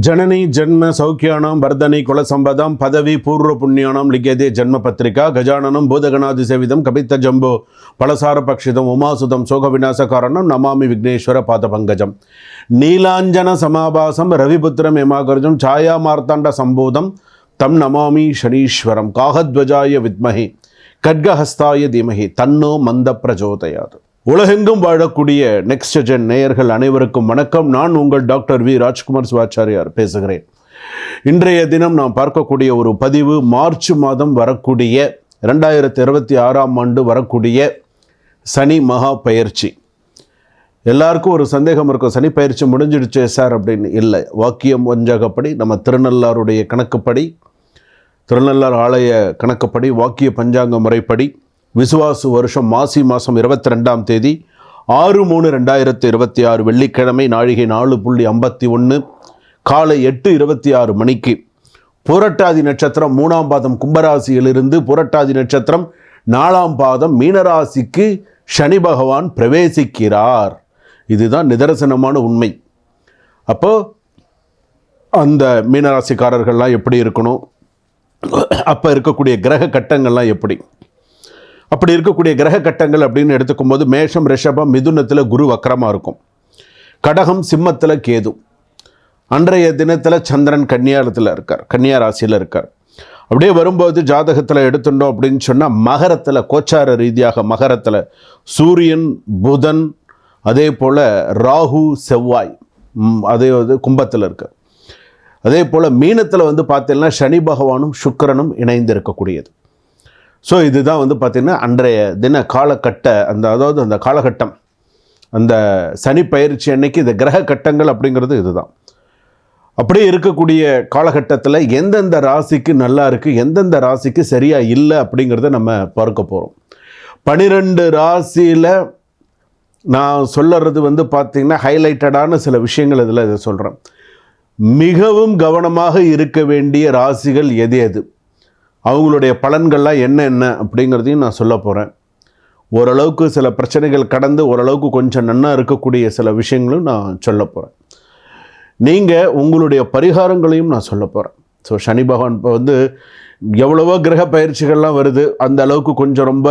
जननी जन्म सौख्यानां वर्धनी कुलसंपदां पदवी पूर्व पुण्यानां लिख्यते जन्म पत्रिका गजाननं भूतगणादिसेवितं कपित्थजम्बो फलसारपक्षितम् उमासुतं शोकविनाशकारणं नमामि विघ्नेश्वर पादपङ्कजं नीलाञ्जन समाभासं रविपुत्रं यमागर्जं छायामार्ताण्ड सम्भूतं तं नमामि शनीश्वरं काहध्वजाय विद्महे खड्गहस्ताय धीमहि तन्नो मन्द प्रचोदयात्. உலகெங்கும் வாழக்கூடிய நெக்ஸ்ட் ஜென் நேயர்கள் அனைவருக்கும் வணக்கம். நான் உங்கள் டாக்டர் வி ராஜ்குமார் சிவாச்சாரியார் பேசுகிறேன். இன்றைய தினம் நாம் பார்க்கக்கூடிய ஒரு பதிவு மார்ச் மாதம் வரக்கூடிய 2026 வரக்கூடிய சனி மகா பயிற்சி. எல்லாருக்கும் ஒரு சந்தேகம் இருக்கும், சனி பயிற்சி முடிஞ்சிடுச்சு சார் அப்படின்னு. இல்லை, வாக்கியம் வஞ்சகப்படி நம்ம திருநள்ளாருடைய கணக்குப்படி, திருநள்ளார் ஆலய கணக்குப்படி, வாக்கிய பஞ்சாங்க முறைப்படி விசுவாசு வருஷம் மாசி மாதம் 22ஆம் தேதி 6/3/2026 வெள்ளிக்கிழமை நாழிகை 4:51 காலை 8:26 மணிக்கு புரட்டாதி நட்சத்திரம் 3ஆம் பாதம் கும்பராசியிலிருந்து புரட்டாதி நட்சத்திரம் 4ஆம் பாதம் மீனராசிக்கு சனி பகவான் பிரவேசிக்கிறார். இதுதான் நிதர்சனமான உண்மை. அப்போ அந்த மீனராசிக்காரர்கள்லாம் எப்படி இருக்கணும், அப்போ இருக்கக்கூடிய கிரக கட்டங்கள்லாம் எப்படி, அப்படி இருக்கக்கூடிய கிரக கட்டங்கள் அப்படின்னு எடுத்துக்கும் போது மேஷம் ரிஷபம் மிதுனத்தில் குரு வக்கரமாக இருக்கும், கடகம் சிம்மத்தில் கேது, அன்றைய தினத்தில் சந்திரன் கன்னியாரத்தில் இருக்கார், கன்னியா ராசியில் இருக்கார். அப்படியே வரும்போது ஜாதகத்தில் எடுத்துட்டோம் அப்படின்னு சொன்னால் மகரத்தில் கோச்சார ரீதியாக மகரத்தில் சூரியன் புதன் அதே போல் ராகு செவ்வாய் அதே கும்பத்தில் இருக்கார். அதே போல் மீனத்தில் பார்த்தீங்கன்னா சனி பகவானும் சுக்கிரனும் இணைந்து இருக்கக்கூடியது. ஸோ இதுதான் பார்த்திங்கன்னா அன்றைய தின காலகட்ட அதாவது அந்த காலகட்டம், அந்த சனி பயிற்சி அன்னைக்கு இந்த கிரக கட்டங்கள் அப்படிங்கிறது இதுதான். அப்படியே இருக்கக்கூடிய காலகட்டத்தில் எந்தெந்த ராசிக்கு நல்லா இருக்குது, எந்தெந்த ராசிக்கு சரியாக இல்லை அப்படிங்கிறத நம்ம பார்க்க போகிறோம். 12 ராசியில் நான் சொல்லுறது பார்த்திங்கன்னா ஹைலைட்டடான சில விஷயங்கள் இதில் இதை சொல்கிறேன். மிகவும் கவனமாக இருக்க வேண்டிய ராசிகள் எது எது, அவங்களுடைய பலன்கள்லாம் என்ன அப்படிங்கிறதையும் நான் சொல்ல போகிறேன். ஓரளவுக்கு சில பிரச்சனைகள் கடந்து ஓரளவுக்கு கொஞ்சம் நன்னா இருக்கக்கூடிய சில விஷயங்களும் நான் சொல்ல போகிறேன். நீங்கள் உங்களுடைய பரிகாரங்களையும் நான் சொல்ல போகிறேன். ஸோ சனி பகவான் இப்போ எவ்வளவோ கிரக பயிற்சிகள்லாம் வருது, அந்த அளவுக்கு கொஞ்சம் ரொம்ப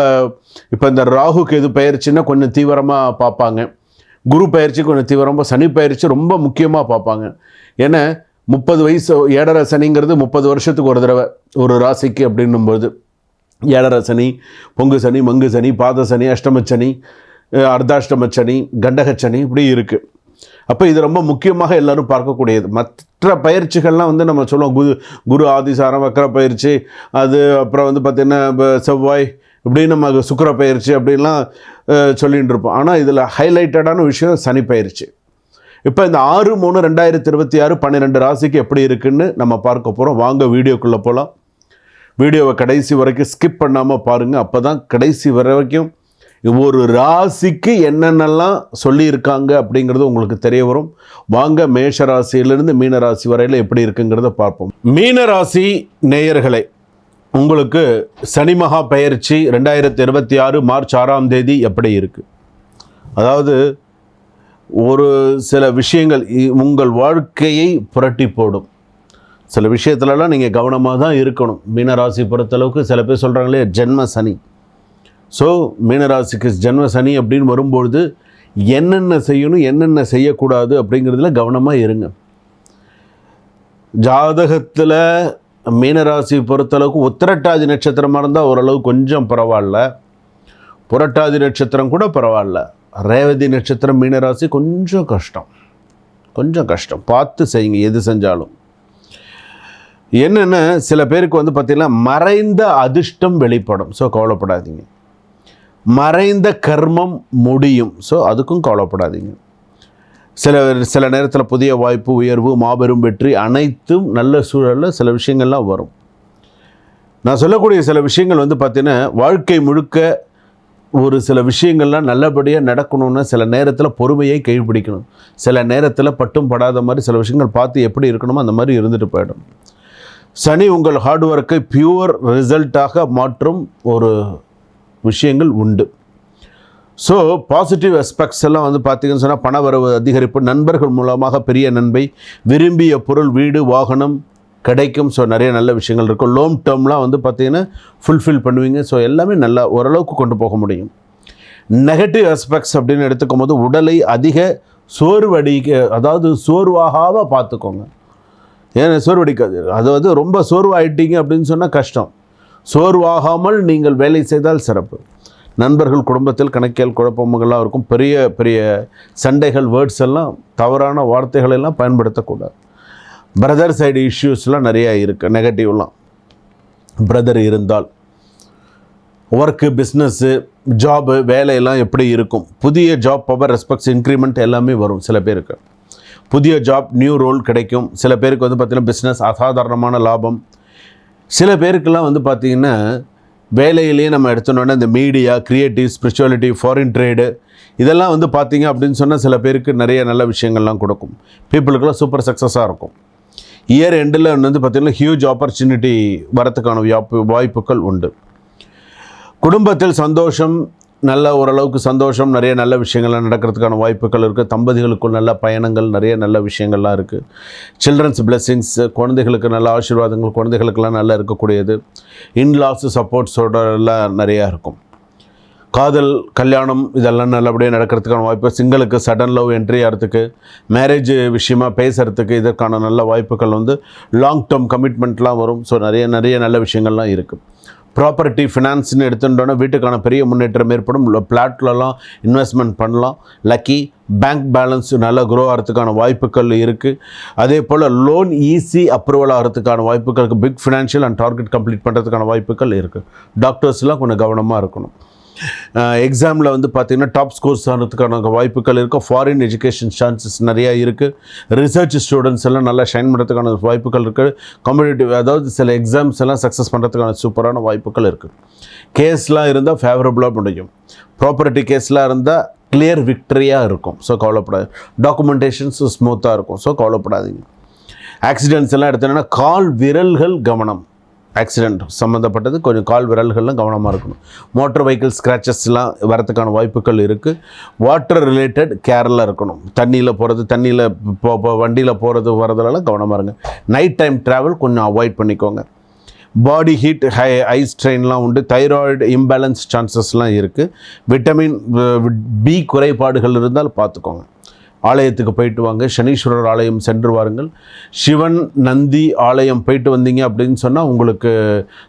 இப்போ இந்த ராகு கேது பயிற்சின்னா கொஞ்சம் தீவிரமாக பார்ப்பாங்க, குரு பயிற்சி கொஞ்சம் தீவிரமாக, சனி பயிற்சி ரொம்ப முக்கியமாக பார்ப்பாங்க. ஏன்னா 30 வயசு ஏழரை சனிங்கிறது 30 வருஷத்துக்கு ஒரு தடவை ஒரு ராசிக்கு அப்படின்னும்போது ஏழரை சனி, பொங்கு சனி, மங்கு சனி, பாத சனி, அஷ்டம சனி, அர்த்தாஷ்டம சனி, கண்டக சனி இப்படி இருக்குது. அப்போ இது ரொம்ப முக்கியமாக எல்லோரும் பார்க்கக்கூடியது. மற்ற பயிற்சிகள்லாம் நம்ம சொல்லுவோம், குரு ஆதிசாரம் வக்கர பயிற்சி, அது அப்புறம் பார்த்திங்கன்னா செவ்வாய் இப்படின்னு நம்ம சுக்கிர பயிற்சி அப்படின்லாம் சொல்லிகிட்டு இருப்போம். ஆனால் இதில் ஹைலைட்டடான விஷயம் சனி பயிற்சி. இப்போ இந்த 6/3/2026 12 ராசிக்கு எப்படி இருக்குன்னு நம்ம பார்க்க போகிறோம். வாங்க வீடியோக்குள்ளே போகலாம். வீடியோவை கடைசி வரைக்கும் ஸ்கிப் பண்ணாமல் பாருங்கள். அப்போ தான் கடைசி வரைக்கும் ஒரு ராசிக்கு என்னென்னலாம் சொல்லியிருக்காங்க அப்படிங்கிறது உங்களுக்கு தெரிய வரும். வாங்க மேஷ ராசியிலிருந்து மீனராசி வரையில் எப்படி இருக்குங்கிறத பார்ப்போம். மீனராசி நேயர்களே, உங்களுக்கு சனி மகா பயிற்சி 2026 மார்ச் 6ஆம் தேதி எப்படி இருக்குது? அதாவது ஒரு சில விஷயங்கள் உங்கள் வாழ்க்கையை புரட்டி போடும். சில விஷயத்துலலாம் நீங்கள் கவனமாக தான் இருக்கணும். மீனராசி பொறுத்தளவுக்கு சில பேர் சொல்கிறாங்களே ஜென்ம சனி. ஸோ மீனராசிக்கு ஜென்ம சனி அப்படின்னு வரும்பொழுது என்னென்ன செய்யணும் என்னென்ன செய்யக்கூடாது அப்படிங்கிறதுல கவனமாக இருங்க. ஜாதகத்தில் மீனராசி பொறுத்தளவுக்கு உத்திரட்டாதி நட்சத்திரமாக இருந்தால் ஓரளவு கொஞ்சம் பரவாயில்ல, புரட்டாதி நட்சத்திரம் கூட பரவாயில்ல, ரேவதி நட்சத்திரம் மீனராசி கொஞ்சம் கஷ்டம் பார்த்து செய்யுங்க எது செஞ்சாலும். என்னென்ன சில பேருக்கு பார்த்திங்கன்னா மறைந்த அதிர்ஷ்டம் வெளிப்படும். ஸோ கவலைப்படாதீங்க. மறைந்த கர்மம் முடியும். ஸோ அதுக்கும் கவலைப்படாதீங்க. சில நேரத்தில் புதிய வாய்ப்பு, உயர்வு, மாபெரும் வெற்றி அனைத்தும் நல்ல சூழலில் சில விஷயங்கள்லாம் வரும். நான் சொல்லக்கூடிய சில விஷயங்கள் பார்த்திங்கன்னா வாழ்க்கை முழுக்க ஒரு சில விஷயங்கள்லாம் நல்லபடியாக நடக்கணும்னா சில நேரத்தில் பொறுமையை கைப்பிடிக்கணும். சில நேரத்தில் பட்டும் படாத மாதிரி சில விஷயங்கள் பார்த்து எப்படி இருக்கணுமோ அந்த மாதிரி இருந்துட்டு போயிடும். சனி உங்கள் ஹார்ட் ஒர்க்கை பியூர் ரிசல்ட்டாக மாற்றும் ஒரு விஷயங்கள் உண்டு. ஸோ பாசிட்டிவ் அஸ்பெக்ட்ஸ் எல்லாம் வந்து பார்த்திங்கன்னு சொன்னால் பணவரவு அதிகரிப்பு, நண்பர்கள் மூலமாக பெரிய நன்மை, விரும்பிய பொருள், வீடு, வாகனம் கிடைக்கும். ஸோ நிறைய நல்ல விஷயங்கள் இருக்கும். லாங் டேர்ம்லாம் வந்து பார்த்திங்கன்னா ஃபுல்ஃபில் பண்ணுவீங்க. ஸோ எல்லாமே நல்லா ஓரளவுக்கு கொண்டு போக முடியும். நெகட்டிவ் ஆஸ்பெக்ட்ஸ் அப்படின்னு எடுத்துக்கும் போது உடலை அதிக அதாவது சோர்வாகாமல் பார்த்துக்கோங்க. ஏன்னா சோர்வடிக்காது, அதாவது ரொம்ப சோர்வாயிட்டீங்க அப்படின்னு சொன்னால் கஷ்டம். சோர்வாகாமல் நீங்கள் வேலை செய்தால் சிறப்பு. நண்பர்கள், குடும்பத்தில் கணக்கியல் குழப்பங்கள்லாம் இருக்கும். பெரிய பெரிய சண்டைகள், வேர்ட்ஸ் எல்லாம், தவறான வார்த்தைகள் எல்லாம் பயன்படுத்தக்கூடாது. பிரதர் சைடு இஷ்யூஸ்லாம் நிறையா இருக்குது. நெகட்டிவ்லாம் பிரதர் இருந்தால் ஒர்க்கு, பிஸ்னஸ்ஸு, ஜாபு, வேலையெல்லாம் எப்படி இருக்கும்? புதிய ஜாப், பவர், ரெஸ்பெக்ட்ஸ், இன்க்ரிமெண்ட் எல்லாமே வரும். சில பேருக்கு புதிய ஜாப், நியூ ரோல் கிடைக்கும். சில பேருக்கு வந்து பார்த்திங்கன்னா பிஸ்னஸ், அசாதாரணமான லாபம். சில பேருக்கெல்லாம் வந்து பார்த்திங்கன்னா வேலையிலேயே நம்ம எடுத்தோன்னே இந்த media, creative, spirituality, foreign trade இதெல்லாம் வந்து பார்த்திங்க அப்படின்னு சொன்னால் சில பேருக்கு நிறைய நல்ல விஷயங்கள்லாம் கொடுக்கும். பீப்புளுக்கெல்லாம் சூப்பர் சக்ஸஸாக இருக்கும். இயர் எண்டில் வந்து பார்த்திங்கன்னா ஹியூஜ் ஆப்பர்ச்சுனிட்டி வரத்துக்கான வாய்ப்புகள் உண்டு. குடும்பத்தில் சந்தோஷம், நல்ல ஓரளவுக்கு சந்தோஷம், நிறைய நல்ல விஷயங்கள்லாம் நடக்கிறதுக்கான வாய்ப்புகள் இருக்குது. தம்பதிகளுக்குள் நல்ல பயணங்கள், நிறைய நல்ல விஷயங்கள்லாம் இருக்குது. சில்ட்ரன்ஸ் பிளெஸ்ஸிங்ஸ், குழந்தைகளுக்கு நல்ல ஆசீர்வாதங்கள், குழந்தைகளுக்கெல்லாம் நல்லா இருக்கக்கூடியது. இன்லாஸ் சப்போர்ட்ஸோட எல்லாம் நிறையா இருக்கும். காதல், கல்யாணம் இதெல்லாம் நல்லபடியாக நடக்கிறதுக்கான வாய்ப்பு. சிங்களுக்கு சடன் லவ் என்ட்ரி ஆகிறதுக்கு, மேரேஜ் விஷயமா பேசுகிறதுக்கு இதற்கான நல்ல வாய்ப்புகள் வந்து லாங் டேர்ம் கமிட்மெண்ட்லாம் வரும். ஸோ நிறைய நல்ல விஷயங்கள்லாம் இருக்குது. ப்ராப்பர்ட்டி, ஃபினான்ஸ்னு எடுத்துட்டோன்னா வீட்டுக்கான பெரிய முன்னேற்றம் ஏற்படும். பிளாட்லலாம் இன்வெஸ்ட்மெண்ட் பண்ணலாம். லக்கி, பேங்க் பேலன்ஸ் நல்லா க்ரோ ஆகிறதுக்கான வாய்ப்புகள் இருக்குது. அதே போல் லோன் ஈஸி அப்ரூவல் ஆகிறதுக்கான வாய்ப்புகள் இருக்குது. Big financial and target complete பண்ணுறதுக்கான வாய்ப்புகள் இருக்குது. டாக்டர்ஸ்லாம் கொஞ்சம் கவனமாக இருக்கணும். எக்ஸாமில் வந்து பார்த்திங்கன்னா டாப் ஸ்கோர்ஸ் ஆகிறதுக்கான வாய்ப்புகள் இருக்குது. ஃபாரின் எஜுகேஷன் சான்சஸ் நிறையா இருக்குது. ரிசர்ச் ஸ்டூடெண்ட்ஸ் எல்லாம் நல்லா ஷைன் பண்ணுறதுக்கான வாய்ப்புகள் இருக்குது. காம்படிட்டிவ், அதாவது சில எக்ஸாம்ஸ் எல்லாம் சக்ஸஸ் பண்ணுறதுக்கான சூப்பரான வாய்ப்புகள் இருக்குது. கேஸ்லாம் இருந்தால் ஃபேவரபுளாக முடியும். ப்ராப்பர்ட்டி கேஸ்லாம் இருந்தால் கிளியர் விக்டரியாக இருக்கும். ஸோ கவலைப்படாது. டாக்குமெண்டேஷன்ஸ் ஸ்மூத்தாக இருக்கும். ஸோ கவலைப்படாதீங்க. ஆக்சிடென்ட்ஸ் எல்லாம் எடுத்தோன்னா கால் விரல்கள் கவனம். ஆக்சிடெண்ட் சம்மந்தப்பட்டது கொஞ்சம் கால் விரல்கள்லாம் கவனமாக இருக்கணும். மோட்டர் வெஹிக்கிள் ஸ்க்ராச்சஸ்லாம் வரத்துக்கான வாய்ப்புகள் இருக்குது. வாட்டர் ரிலேட்டட் கேரில் இருக்கணும். தண்ணியில் போகிறது, வண்டியில் போகிறது வரதுலலாம் கவனமாக இருங்க. நைட் டைம் ட்ராவல் கொஞ்சம் அவாய்ட் பண்ணிக்கோங்க. பாடி ஹீட், ஐ ஸ்ட்ரெயின்லாம் உண்டு. தைராய்டு இம்பேலன்ஸ் சான்சஸ்லாம் இருக்குது. விட்டமின் பி குறைபாடுகள் இருந்தால் பார்த்துக்கோங்க. ஆலயத்துக்கு போயிட்டு வாங்க. சனீஸ்வரர் ஆலயம் சென்று வாருங்கள். சிவன், நந்தி ஆலயம் போயிட்டு வந்தீங்க அப்படின்னு சொன்னால் உங்களுக்கு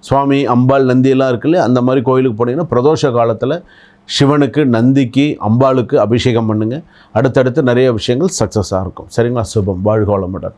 சுவாமி, அம்பாள், நந்தியெல்லாம் இருக்குல்ல, அந்த மாதிரி கோயிலுக்கு போனீங்கன்னா பிரதோஷ காலத்தில் சிவனுக்கு, நந்திக்கு, அம்பாளுக்கு அபிஷேகம் பண்ணுங்கள். அடுத்தடுத்து நிறைய விஷயங்கள் சக்ஸஸாக இருக்கும். சரிங்களா? சுபம். வாழ்க வளமுடன்.